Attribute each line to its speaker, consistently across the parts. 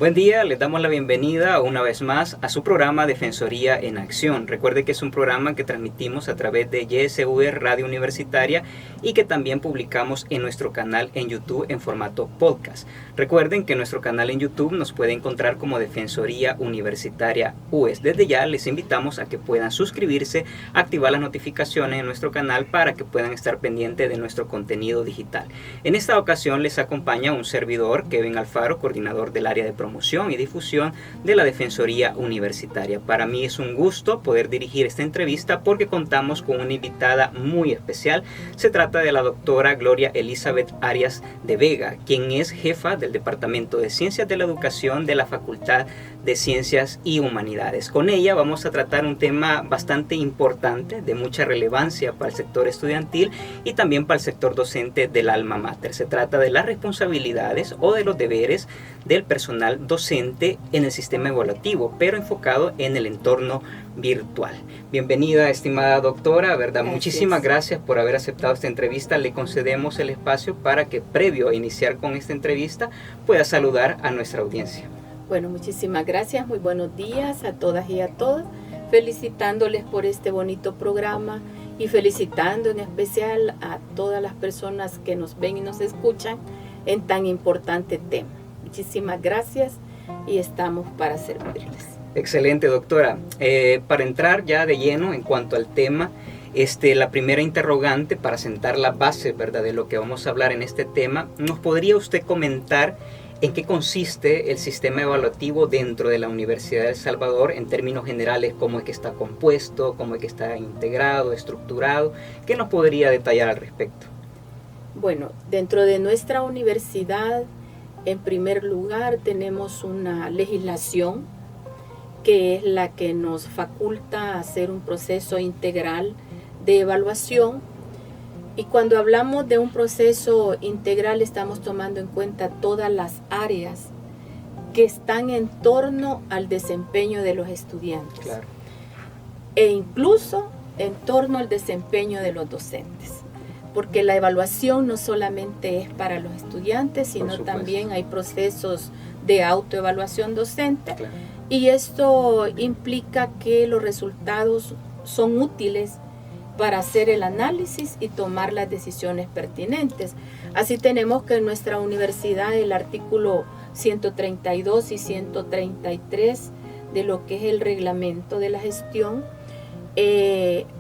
Speaker 1: Buen día, les damos la bienvenida una vez más a su programa Defensoría en Acción. Recuerde que es un programa que transmitimos a través de YSV Radio Universitaria y que también publicamos en nuestro canal en YouTube en formato podcast. Recuerden que en nuestro canal en YouTube nos puede encontrar como Defensoría Universitaria UES. Desde ya les invitamos a que puedan suscribirse, activar las notificaciones en nuestro canal para que puedan estar pendientes de nuestro contenido digital. En esta ocasión les acompaña un servidor, Kevin Alfaro, coordinador del área de promoción y difusión de la Defensoría Universitaria. Para mí es un gusto poder dirigir esta entrevista porque contamos con una invitada muy especial. Se trata de la doctora Gloria Elizabeth Arias de Vega, quien es jefa del Departamento de Ciencias de la Educación de la Facultad de Ciencias y Humanidades. Con ella vamos a tratar un tema bastante importante, de mucha relevancia para el sector estudiantil y también para el sector docente del alma mater. Se trata de las responsabilidades o de los deberes del personal docente en el sistema evaluativo, pero enfocado en el entorno virtual. Bienvenida, estimada doctora, ¿verdad?
Speaker 2: Gracias.
Speaker 1: Muchísimas gracias por haber aceptado esta entrevista. Le concedemos el espacio para que, previo a iniciar con esta entrevista, pueda saludar a nuestra audiencia.
Speaker 2: Bueno, muchísimas gracias, muy buenos días a todas y a todos, felicitándoles por este bonito programa y felicitando en especial a todas las personas que nos ven y nos escuchan en tan importante tema. Muchísimas gracias y estamos para servirles.
Speaker 1: Excelente, doctora. Para entrar ya de lleno en cuanto al tema, la primera interrogante para sentar la base, ¿verdad?, de lo que vamos a hablar en este tema, ¿nos podría usted comentar en qué consiste el sistema evaluativo dentro de la Universidad de El Salvador en términos generales? ¿Cómo es que está compuesto? ¿Cómo es que está integrado, estructurado? ¿Qué nos podría detallar al respecto?
Speaker 2: Bueno, dentro de nuestra universidad, en primer lugar, tenemos una legislación que es la que nos faculta hacer un proceso integral de evaluación. Y cuando hablamos de un proceso integral, estamos tomando en cuenta todas las áreas que están en torno al desempeño de los estudiantes.
Speaker 1: Claro.
Speaker 2: E incluso en torno al desempeño de los docentes. Porque la evaluación no solamente es para los estudiantes, sino también hay procesos de autoevaluación docente.
Speaker 1: Claro.
Speaker 2: Y esto implica que los resultados son útiles para hacer el análisis y tomar las decisiones pertinentes. Así tenemos que en nuestra universidad el artículo 132 y 133 de lo que es el reglamento de la gestión,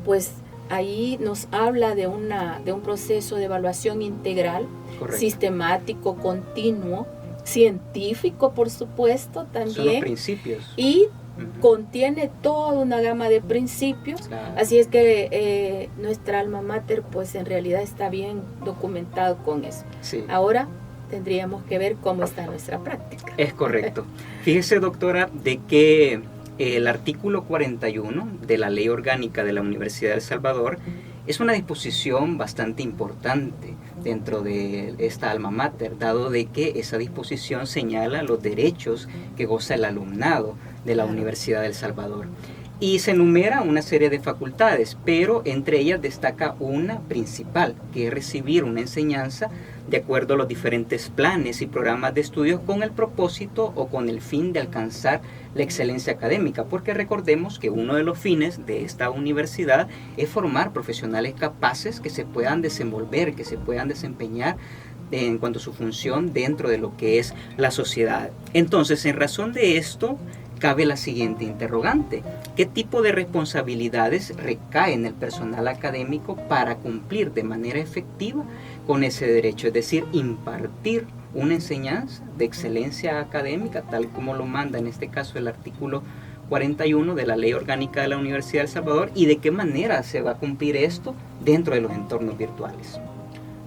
Speaker 2: pues ahí nos habla de un proceso de evaluación integral,
Speaker 1: Correcto.
Speaker 2: Sistemático, continuo, científico, por supuesto, también.
Speaker 1: Son los principios.
Speaker 2: Y contiene toda una gama de principios.
Speaker 1: Claro.
Speaker 2: Así es que nuestra alma mater pues en realidad está bien documentado con eso.
Speaker 1: Sí.
Speaker 2: Ahora tendríamos que ver cómo está nuestra práctica.
Speaker 1: Es correcto. Fíjese, doctora, de que el artículo 41 de la Ley Orgánica de la Universidad de El Salvador es una disposición bastante importante dentro de esta alma mater, dado de que esa disposición señala los derechos que goza el alumnado de la Universidad de El Salvador. Y se enumera una serie de facultades, pero entre ellas destaca una principal, que es recibir una enseñanza de acuerdo a los diferentes planes y programas de estudios con el propósito o con el fin de alcanzar la excelencia académica, porque recordemos que uno de los fines de esta universidad es formar profesionales capaces que se puedan desenvolver, que se puedan desempeñar en cuanto a su función dentro de lo que es la sociedad. Entonces, en razón de esto, cabe la siguiente interrogante: ¿qué tipo de responsabilidades recaen en el personal académico para cumplir de manera efectiva con ese derecho? Es decir, impartir una enseñanza de excelencia académica, tal como lo manda en este caso el artículo 41 de la Ley Orgánica de la Universidad de El Salvador, y de qué manera se va a cumplir esto dentro de los entornos virtuales.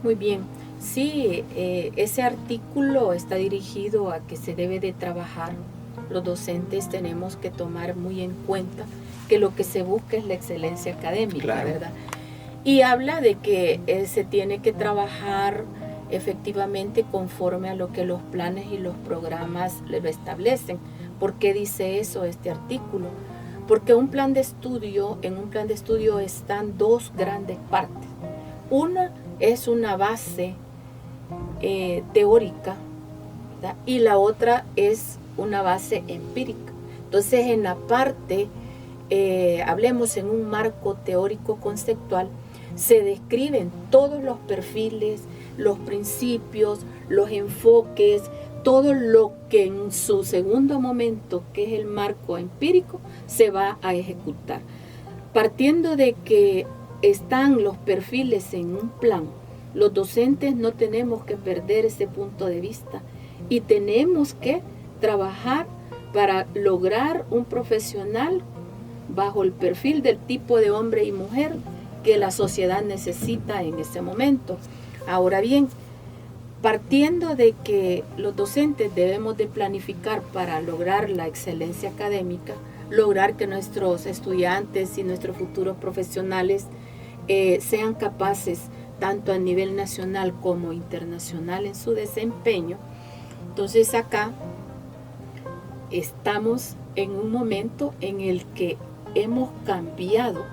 Speaker 2: Muy bien. Sí, ese artículo está dirigido a que se debe de trabajar. Los docentes tenemos que tomar muy en cuenta que lo que se busca es la excelencia académica,
Speaker 1: Claro.
Speaker 2: ¿verdad? Y habla de que se tiene que trabajar efectivamente conforme a lo que los planes y los programas lo establecen. ¿Por qué dice eso este artículo? Porque en un plan de estudio están dos grandes partes. Una es una base teórica, ¿verdad? Y la otra es una base empírica. Entonces, en la parte, hablemos en un marco teórico conceptual, se describen todos los perfiles, los principios, los enfoques, todo lo que en su segundo momento, que es el marco empírico, se va a ejecutar. Partiendo de que están los perfiles en un plan, los docentes no tenemos que perder ese punto de vista y tenemos que trabajar para lograr un profesional bajo el perfil del tipo de hombre y mujer que la sociedad necesita en ese momento. Ahora bien, partiendo de que los docentes debemos de planificar para lograr la excelencia académica, lograr que nuestros estudiantes y nuestros futuros profesionales sean capaces tanto a nivel nacional como internacional en su desempeño. Entonces acá estamos en un momento en el que hemos cambiado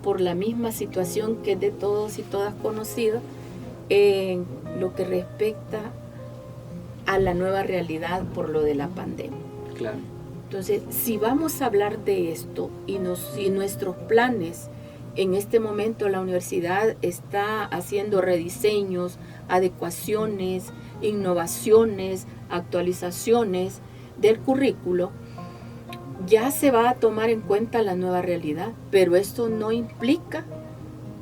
Speaker 2: por la misma situación que es de todos y todas conocida en lo que respecta a la nueva realidad por lo de la pandemia.
Speaker 1: Claro.
Speaker 2: Entonces, si vamos a hablar de esto y si nuestros planes, en este momento la universidad está haciendo rediseños, adecuaciones, innovaciones, actualizaciones del currículo, ya se va a tomar en cuenta la nueva realidad, pero esto no implica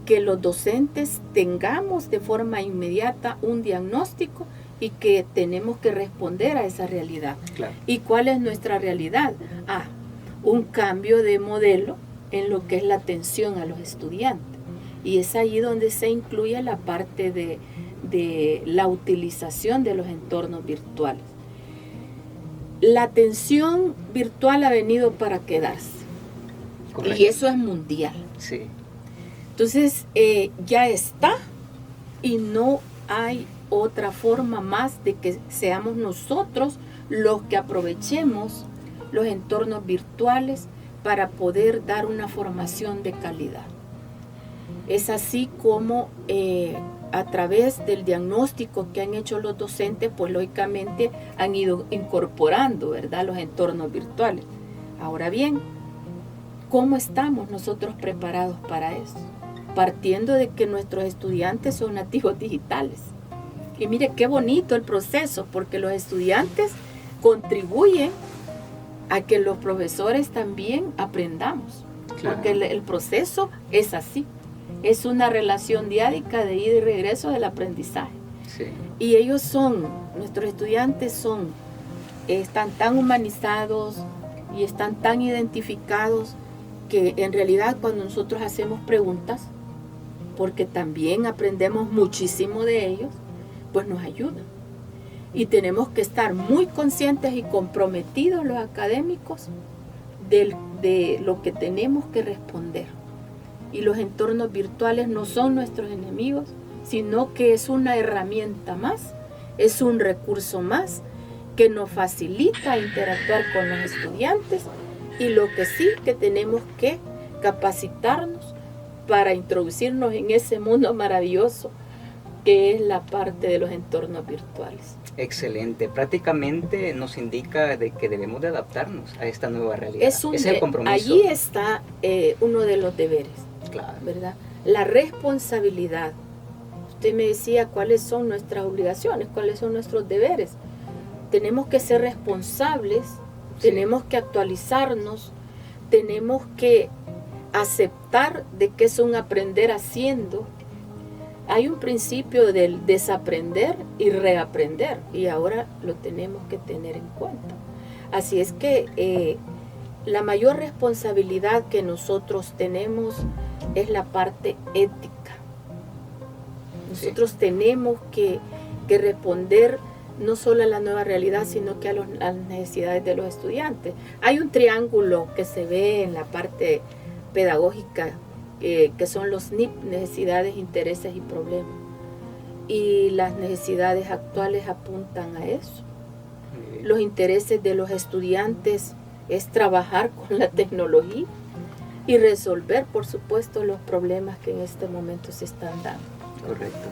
Speaker 2: que los docentes tengamos de forma inmediata un diagnóstico y que tenemos que responder a esa realidad.
Speaker 1: Claro.
Speaker 2: ¿Y cuál es nuestra realidad? Un cambio de modelo en lo que es la atención a los estudiantes. Y es ahí donde se incluye la parte de la utilización de los entornos virtuales. La atención virtual ha venido para quedarse. Correcto. Y eso es mundial.
Speaker 1: Sí.
Speaker 2: Entonces, ya está y no hay otra forma más de que seamos nosotros los que aprovechemos los entornos virtuales para poder dar una formación de calidad. Es así como a través del diagnóstico que han hecho los docentes, pues lógicamente han ido incorporando, ¿verdad?, los entornos virtuales. Ahora bien, ¿cómo estamos nosotros preparados para eso? Partiendo de que nuestros estudiantes son nativos digitales. Y mire qué bonito el proceso, porque los estudiantes contribuyen a que los profesores también aprendamos. Claro. Porque el proceso es así. Es una relación diádica de ida y regreso del aprendizaje.
Speaker 1: Sí.
Speaker 2: Y ellos nuestros estudiantes están tan humanizados y están tan identificados que en realidad cuando nosotros hacemos preguntas, porque también aprendemos muchísimo de ellos, pues nos ayudan. Y tenemos que estar muy conscientes y comprometidos los académicos de lo que tenemos que responder. Y los entornos virtuales no son nuestros enemigos, sino que es una herramienta más, es un recurso más que nos facilita interactuar con los estudiantes, y lo que sí que tenemos que capacitarnos para introducirnos en ese mundo maravilloso que es la parte de los entornos virtuales.
Speaker 1: Excelente. Prácticamente nos indica de que debemos de adaptarnos a esta nueva realidad. Es el compromiso.
Speaker 2: Allí está uno de los deberes.
Speaker 1: Claro.
Speaker 2: ¿Verdad? La responsabilidad. Usted me decía cuáles son nuestras obligaciones, cuáles son nuestros deberes. Tenemos que ser responsables, sí. Tenemos que actualizarnos, tenemos que aceptar de que es un aprender haciendo. Hay un principio del desaprender y reaprender, y ahora lo tenemos que tener en cuenta. Así es que la mayor responsabilidad que nosotros tenemos es la parte ética. Nosotros tenemos que responder no solo a la nueva realidad, sino que a las necesidades de los estudiantes. Hay un triángulo que se ve en la parte pedagógica, que son los NIP, necesidades, intereses y problemas. Y las necesidades actuales apuntan a eso. Los intereses de los estudiantes es trabajar con la tecnología y resolver, por supuesto, los problemas que en este momento se están dando.
Speaker 1: Correcto.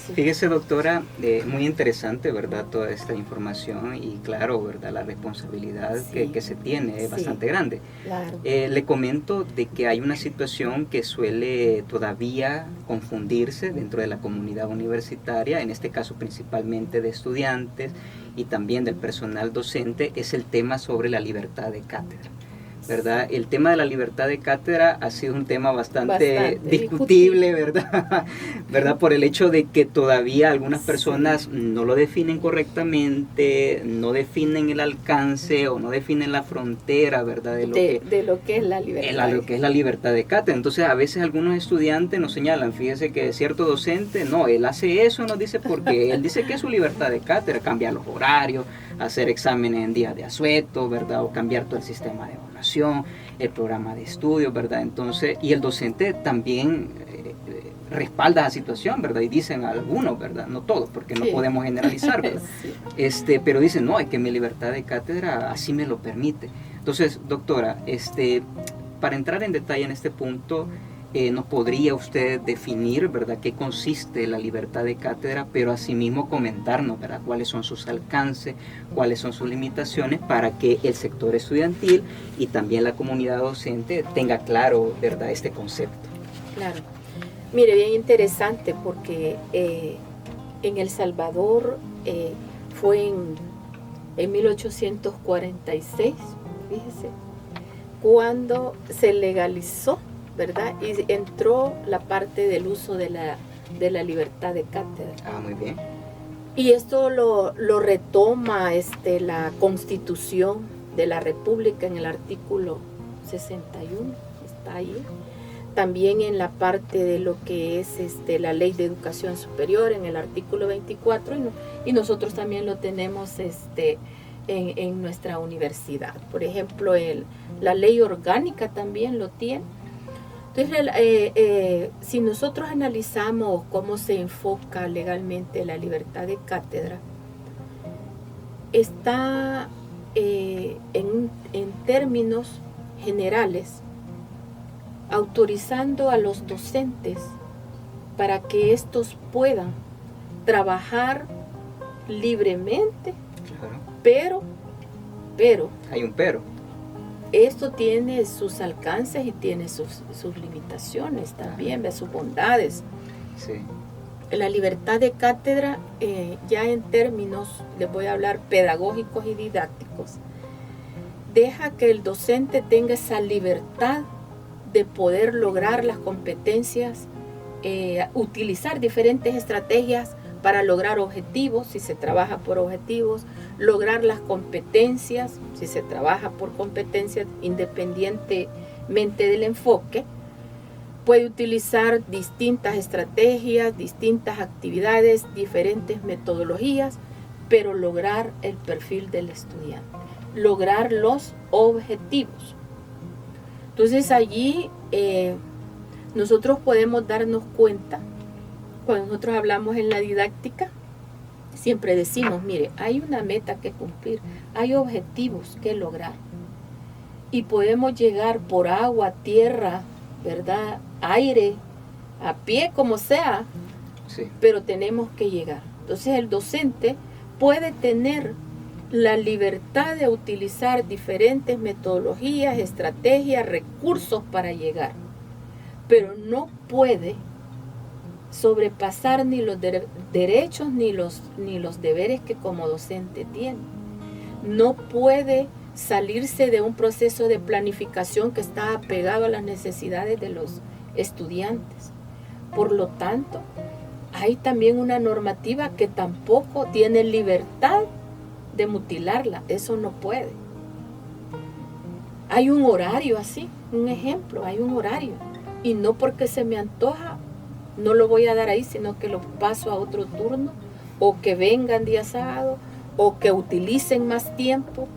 Speaker 2: Sí.
Speaker 1: Fíjese, doctora, muy interesante, ¿verdad? Toda esta información y claro, ¿verdad? La responsabilidad
Speaker 2: Sí.
Speaker 1: que se tiene es
Speaker 2: Sí.
Speaker 1: bastante grande.
Speaker 2: Claro.
Speaker 1: Le comento de que hay una situación que suele todavía confundirse dentro de la comunidad universitaria, en este caso principalmente de estudiantes y también del personal docente, es el tema sobre la libertad de cátedra, ¿verdad? El tema de la libertad de cátedra ha sido un tema bastante discutible, ¿verdad? ¿Verdad? Por el hecho de que todavía algunas personas no lo definen correctamente, no definen el alcance o no definen la frontera, ¿verdad?
Speaker 2: De lo que es la libertad.
Speaker 1: Lo que es la libertad de cátedra. Entonces, a veces algunos estudiantes nos señalan, fíjese que cierto docente, no, él hace eso, nos dice, porque él dice que es su libertad de cátedra, cambiar los horarios, hacer exámenes en días de asueto, ¿verdad? O cambiar todo el sistema de evaluación, el programa de estudios, ¿verdad? Entonces, y el docente también respalda la situación, ¿verdad? Y dicen algunos, ¿verdad? No todos, porque no podemos generalizar, ¿verdad? Sí. Pero dicen, no, es que mi libertad de cátedra así me lo permite. Entonces, doctora, para entrar en detalle en este punto, ¿nos podría usted definir, ¿verdad?, qué consiste la libertad de cátedra, pero asimismo comentarnos, ¿verdad?, cuáles son sus alcances, cuáles son sus limitaciones para que el sector estudiantil y también la comunidad docente tenga claro, ¿verdad?, este concepto?
Speaker 2: Claro. Mire, bien interesante porque en El Salvador fue en 1846, fíjese, cuando se legalizó, ¿verdad? Y entró la parte del uso de la libertad de cátedra.
Speaker 1: Ah, muy bien.
Speaker 2: Y esto lo retoma la Constitución de la República en el artículo 61, está ahí. También en la parte de lo que es la Ley de Educación Superior en el artículo 24 y nosotros también lo tenemos en nuestra universidad. Por ejemplo, la Ley Orgánica también lo tiene. Entonces, si nosotros analizamos cómo se enfoca legalmente la libertad de cátedra, está en términos generales autorizando a los docentes para que estos puedan trabajar libremente,
Speaker 1: claro.
Speaker 2: pero
Speaker 1: hay un pero.
Speaker 2: Esto tiene sus alcances y tiene sus limitaciones también, de sus bondades.
Speaker 1: Sí.
Speaker 2: La libertad de cátedra, ya en términos, les voy a hablar pedagógicos y didácticos, deja que el docente tenga esa libertad de poder lograr las competencias, utilizar diferentes estrategias para lograr objetivos, si se trabaja por objetivos, lograr las competencias, si se trabaja por competencias, independientemente del enfoque. Puede utilizar distintas estrategias, distintas actividades, diferentes metodologías, pero lograr el perfil del estudiante, lograr los objetivos. Entonces allí nosotros podemos darnos cuenta, cuando nosotros hablamos en la didáctica, siempre decimos, mire, hay una meta que cumplir, hay objetivos que lograr. Y podemos llegar por agua, tierra, ¿verdad?, aire, a pie, como sea,
Speaker 1: sí,
Speaker 2: pero tenemos que llegar. Entonces el docente puede tener la libertad de utilizar diferentes metodologías, estrategias, recursos para llegar, pero no puede sobrepasar ni los derechos ni los deberes que como docente tiene. No puede salirse de un proceso de planificación que está apegado a las necesidades de los estudiantes. Por lo tanto, hay también una normativa que tampoco tiene libertad de mutilarla. Eso no puede. Hay un horario así, un ejemplo, hay un horario. Y no porque se me antoja, no lo voy a dar ahí, sino que lo paso a otro turno, o que vengan día sábado, o que utilicen más tiempo.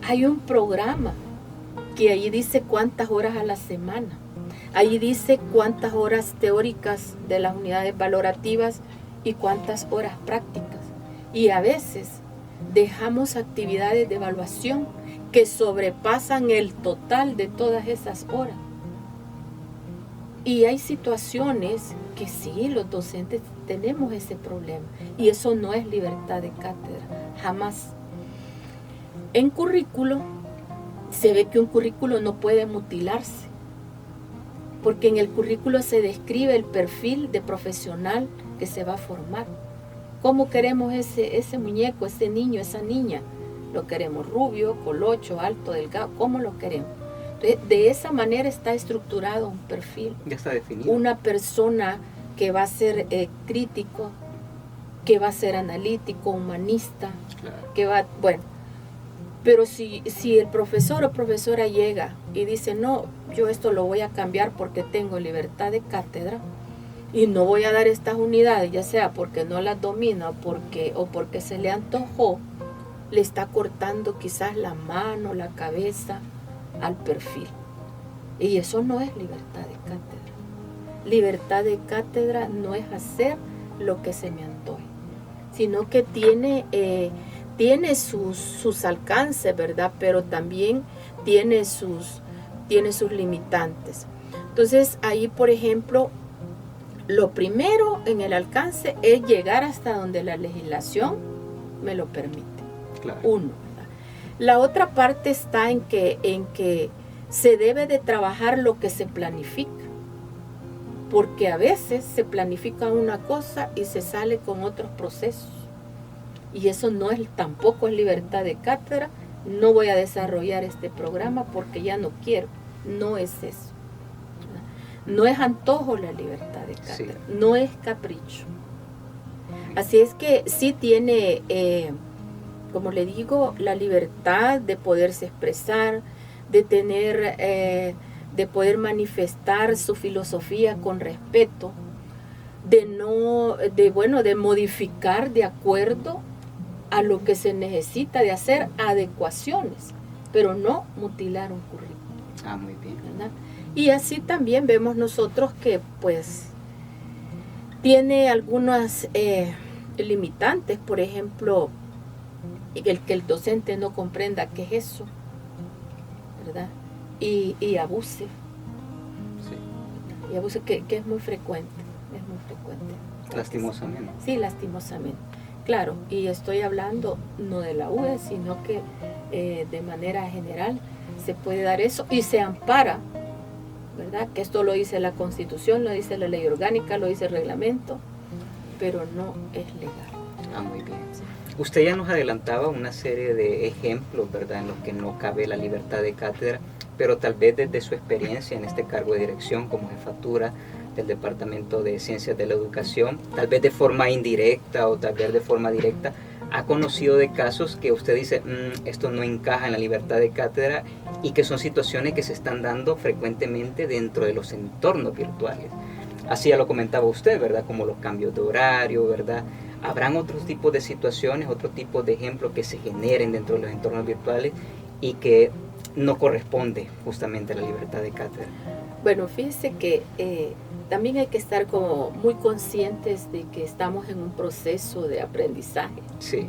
Speaker 2: Hay un programa que ahí dice cuántas horas a la semana. Ahí dice cuántas horas teóricas de las unidades valorativas y cuántas horas prácticas. Y a veces dejamos actividades de evaluación que sobrepasan el total de todas esas horas. Y hay situaciones que sí, los docentes tenemos ese problema. Y eso no es libertad de cátedra, jamás. En currículo, se ve que un currículo no puede mutilarse, porque en el currículo se describe el perfil de profesional que se va a formar. ¿Cómo queremos ese muñeco, ese niño, esa niña? ¿Lo queremos rubio, colocho, alto, delgado? ¿Cómo lo queremos? Entonces, de esa manera está estructurado un perfil.
Speaker 1: Ya está definido.
Speaker 2: Una persona que va a ser crítico, que va a ser analítico, humanista,
Speaker 1: Claro.
Speaker 2: que va, bueno, pero si el profesor o profesora llega y dice, no, yo esto lo voy a cambiar porque tengo libertad de cátedra y no voy a dar estas unidades, ya sea porque no las domina o porque se le antojó, le está cortando quizás la mano, la cabeza al perfil. Y eso no es libertad de cátedra. Libertad de cátedra no es hacer lo que se me antoje, sino que tiene sus alcances, ¿verdad? Pero también tiene sus limitantes. Entonces, ahí, por ejemplo, lo primero en el alcance es llegar hasta donde la legislación me lo permite.
Speaker 1: Claro.
Speaker 2: Uno, ¿verdad? La otra parte está en que se debe de trabajar lo que se planifica, porque a veces se planifica una cosa y se sale con otros procesos. Y eso tampoco es libertad de cátedra. No voy a desarrollar este programa porque ya no quiero. No es eso. No es antojo la libertad de cátedra. Sí. No es capricho. Así es que sí tiene, como le digo, la libertad de poderse expresar, de tener, de poder manifestar su filosofía con respeto, de modificar de acuerdo a lo que se necesita, de hacer adecuaciones, pero no mutilar un currículum.
Speaker 1: Ah, muy bien.
Speaker 2: ¿Verdad? Y así también vemos nosotros que pues tiene algunas limitantes, por ejemplo, el que el docente no comprenda qué es eso, ¿verdad? Y abuse. Sí. Y abuse, que es muy frecuente,
Speaker 1: Lastimosamente.
Speaker 2: Sí, lastimosamente. Claro, y estoy hablando no de la UE, sino que de manera general se puede dar eso y se ampara, ¿verdad? Que esto lo dice la Constitución, lo dice la ley orgánica, lo dice el reglamento, pero no es legal.
Speaker 1: Ah, muy bien. Sí. Usted ya nos adelantaba una serie de ejemplos, ¿verdad?, en los que no cabe la libertad de cátedra, pero tal vez desde su experiencia en este cargo de dirección como jefatura del Departamento de Ciencias de la Educación, tal vez de forma indirecta o tal vez de forma directa, ha conocido de casos que usted dice, esto no encaja en la libertad de cátedra, y que son situaciones que se están dando frecuentemente dentro de los entornos virtuales. Así ya lo comentaba usted, ¿verdad?, como los cambios de horario, ¿verdad? ¿Habrán otros tipos de situaciones, otros tipos de ejemplos que se generen dentro de los entornos virtuales y que no corresponde justamente a la libertad de cátedra?
Speaker 2: Bueno, fíjese que también hay que estar como muy conscientes de que estamos en un proceso de aprendizaje.
Speaker 1: Sí.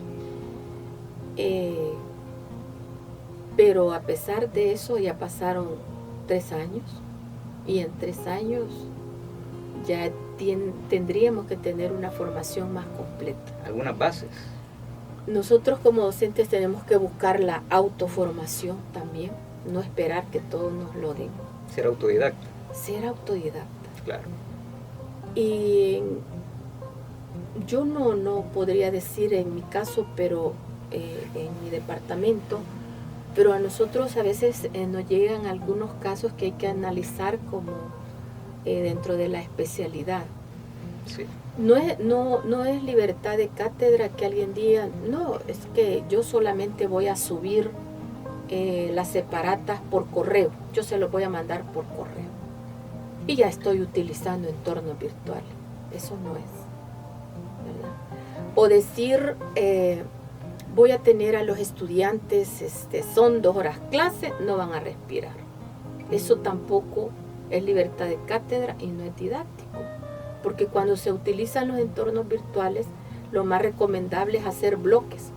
Speaker 2: Pero a pesar de eso ya pasaron 3 años y en 3 años ya tendríamos que tener una formación más completa.
Speaker 1: Algunas bases.
Speaker 2: Nosotros como docentes tenemos que buscar la autoformación también, no esperar que todos nos lo den.
Speaker 1: Ser autodidacta.
Speaker 2: Ser autodidacta.
Speaker 1: Claro.
Speaker 2: Y yo no podría decir en mi caso, pero en mi departamento, pero a nosotros a veces nos llegan algunos casos que hay que analizar como dentro de la especialidad.
Speaker 1: Sí.
Speaker 2: No es libertad de cátedra que alguien diga, no, es que yo solamente voy a subir las separatas por correo, yo se los voy a mandar por correo. Y ya estoy utilizando entornos virtuales. Eso no es, ¿verdad? O decir, voy a tener a los estudiantes, son 2 horas clase, no van a respirar. Eso tampoco es libertad de cátedra y no es didáctico. Porque cuando se utilizan los entornos virtuales, lo más recomendable es hacer bloques.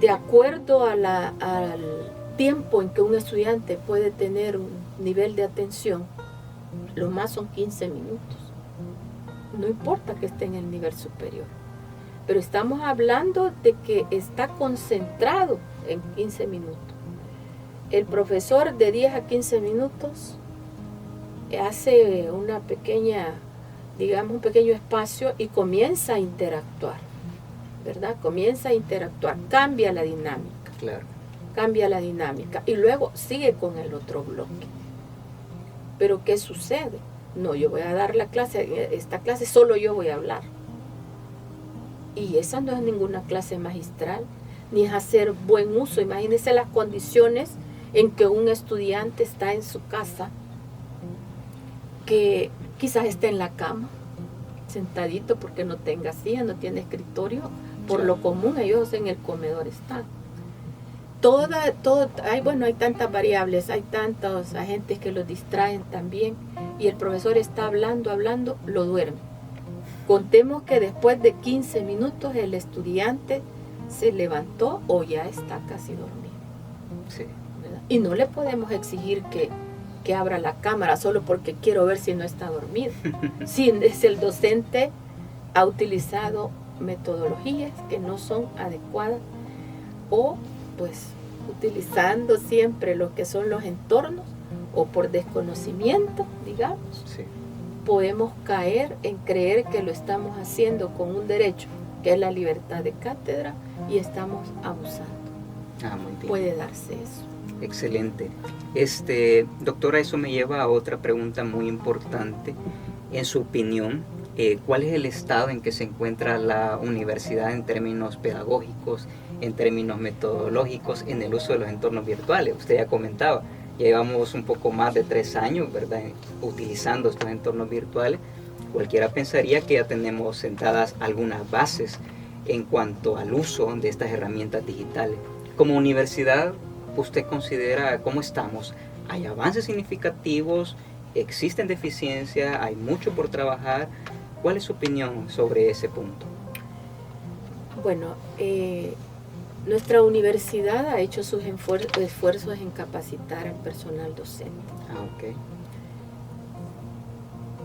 Speaker 2: De acuerdo al tiempo en que un estudiante puede tener un nivel de atención, lo más son 15 minutos. no importa que esté en el nivel superior. Pero estamos hablando de que está concentrado en 15 minutos. El profesor de 10 a 15 minutos hace una pequeña, digamos, un pequeño espacio y comienza a interactuar, ¿verdad? Comienza a interactuar, cambia la dinámica.
Speaker 1: Claro.
Speaker 2: Cambia la dinámica y luego sigue con el otro bloque. Pero ¿qué sucede? No, yo voy a dar la clase, esta clase solo yo voy a hablar. Y esa no es ninguna clase magistral, ni es hacer buen uso. Imagínense las condiciones en que un estudiante está en su casa, que quizás esté en la cama, sentadito porque no tenga silla, no tiene escritorio. Por lo común ellos en el comedor están. Hay tantas variables, hay tantos agentes que los distraen también, y el profesor está hablando, lo duerme. Contemos que después de 15 minutos el estudiante se levantó o ya está casi dormido.
Speaker 1: Sí.
Speaker 2: ¿Verdad? Y no le podemos exigir que abra la cámara solo porque quiero ver si no está dormido. Si el docente ha utilizado metodologías que no son adecuadas, o pues utilizando siempre lo que son los entornos, o por desconocimiento, digamos,
Speaker 1: Sí.
Speaker 2: podemos caer en creer que lo estamos haciendo con un derecho, que es la libertad de cátedra, y estamos abusando.
Speaker 1: Muy bien.
Speaker 2: Puede darse eso.
Speaker 1: Excelente. Doctora, eso me lleva a otra pregunta muy importante. En su opinión, ¿cuál es el estado en que se encuentra la universidad en términos pedagógicos, en términos metodológicos, en el uso de los entornos virtuales? Usted ya comentaba, llevamos un poco más de 3 años, ¿verdad?, utilizando estos entornos virtuales. Cualquiera pensaría que ya tenemos sentadas algunas bases en cuanto al uso de estas herramientas digitales. Como universidad, ¿usted considera cómo estamos? ¿Hay avances significativos? ¿Existen deficiencias? ¿Hay mucho por trabajar? ¿Cuál es su opinión sobre ese punto?
Speaker 2: Bueno, nuestra universidad ha hecho sus esfuerzos en capacitar al personal docente.
Speaker 1: Ok.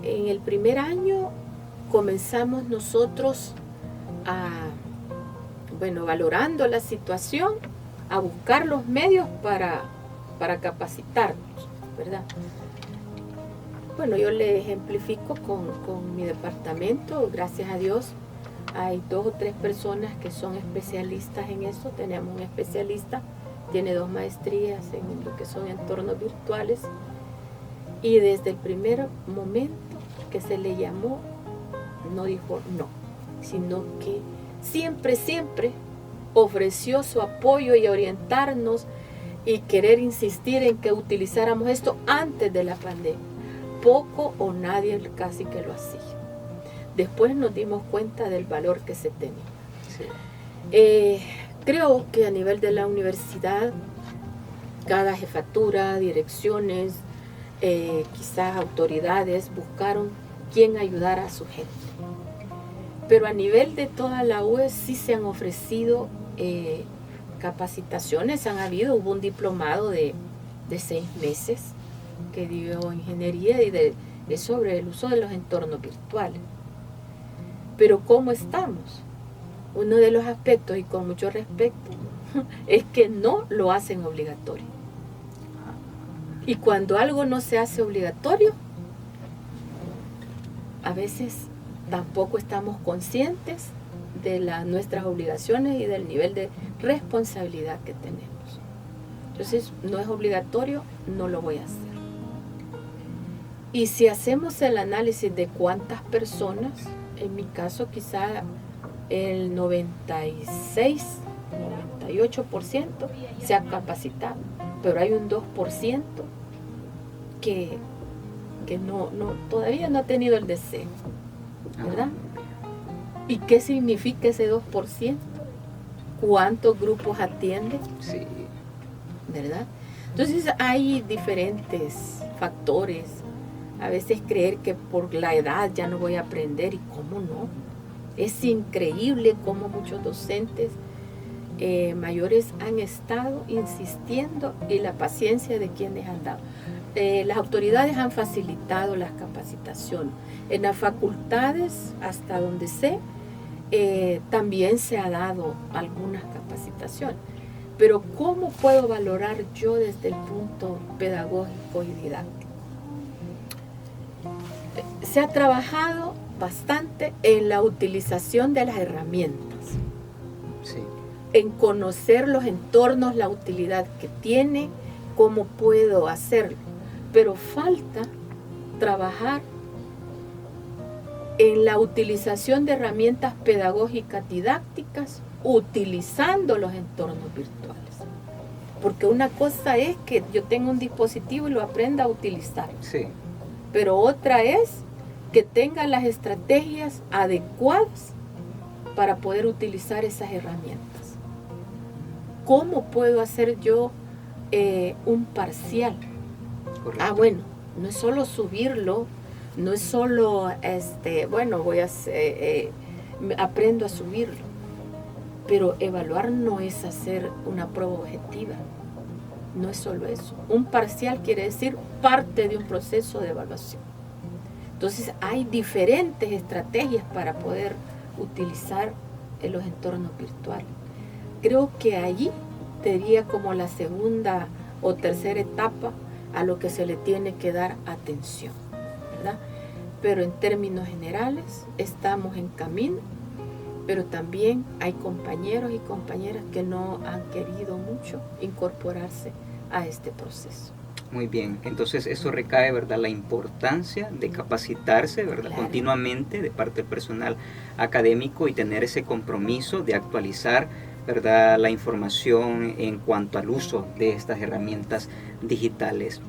Speaker 2: En el primer año comenzamos nosotros valorando la situación, a buscar los medios para capacitarnos, ¿verdad? Bueno, yo le ejemplifico con mi departamento. Gracias a Dios hay 2 o 3 personas que son especialistas en eso. Tenemos un especialista, tiene 2 maestrías en lo que son entornos virtuales, y desde el primer momento que se le llamó, no dijo no, sino que siempre ofreció su apoyo y orientarnos y querer insistir en que utilizáramos esto antes de la pandemia. Poco o nadie casi que lo hacía. Después nos dimos cuenta del valor que se tenía. Sí. Creo que a nivel de la universidad, cada jefatura, direcciones, quizás autoridades buscaron quién ayudara a su gente. Pero a nivel de toda la UE sí se han ofrecido capacitaciones. Hubo un diplomado de 6 meses que dio ingeniería y sobre el uso de los entornos virtuales. Pero ¿cómo estamos? Uno de los aspectos, y con mucho respeto, es que no lo hacen obligatorio. Y cuando algo no se hace obligatorio, a veces tampoco estamos conscientes de nuestras obligaciones y del nivel de responsabilidad que tenemos. Entonces, no es obligatorio, no lo voy a hacer. Y si hacemos el análisis de cuántas personas, en mi caso quizá el 96, 98% se ha capacitado, pero hay un 2% que todavía no ha tenido el deseo, ¿verdad? ¿Y qué significa ese 2%? ¿Cuántos grupos atiende?
Speaker 1: Sí.
Speaker 2: ¿Verdad? Entonces hay diferentes factores. A veces creer que por la edad ya no voy a aprender, y cómo no. Es increíble cómo muchos docentes mayores han estado insistiendo, y la paciencia de quienes han dado. las autoridades han facilitado las capacitaciones. En las facultades, hasta donde sé, también se ha dado algunas capacitaciones. Pero ¿cómo puedo valorar yo desde el punto pedagógico y didáctico? Se ha trabajado bastante en la utilización de las herramientas,
Speaker 1: Sí.
Speaker 2: en conocer los entornos, la utilidad que tiene, cómo puedo hacerlo. Pero falta trabajar en la utilización de herramientas pedagógicas didácticas utilizando los entornos virtuales. Porque una cosa es que yo tenga un dispositivo y lo aprenda a utilizar.
Speaker 1: Sí.
Speaker 2: Pero otra es que tenga las estrategias adecuadas para poder utilizar esas herramientas. ¿Cómo puedo hacer yo un parcial?
Speaker 1: Correcto.
Speaker 2: Bueno, no es solo subirlo, no es solo, voy a aprendo a subirlo, pero evaluar no es hacer una prueba objetiva, no es solo eso. Un parcial quiere decir parte de un proceso de evaluación. Entonces hay diferentes estrategias para poder utilizar en los entornos virtuales. Creo que allí sería como la segunda o tercera etapa a lo que se le tiene que dar atención, ¿verdad? Pero en términos generales estamos en camino, pero también hay compañeros y compañeras que no han querido mucho incorporarse a este proceso.
Speaker 1: Muy bien, entonces eso recae, ¿verdad?, la importancia de capacitarse, ¿verdad?,
Speaker 2: Claro.
Speaker 1: continuamente de parte del personal académico y tener ese compromiso de actualizar, ¿verdad?, la información en cuanto al uso de estas herramientas digitales.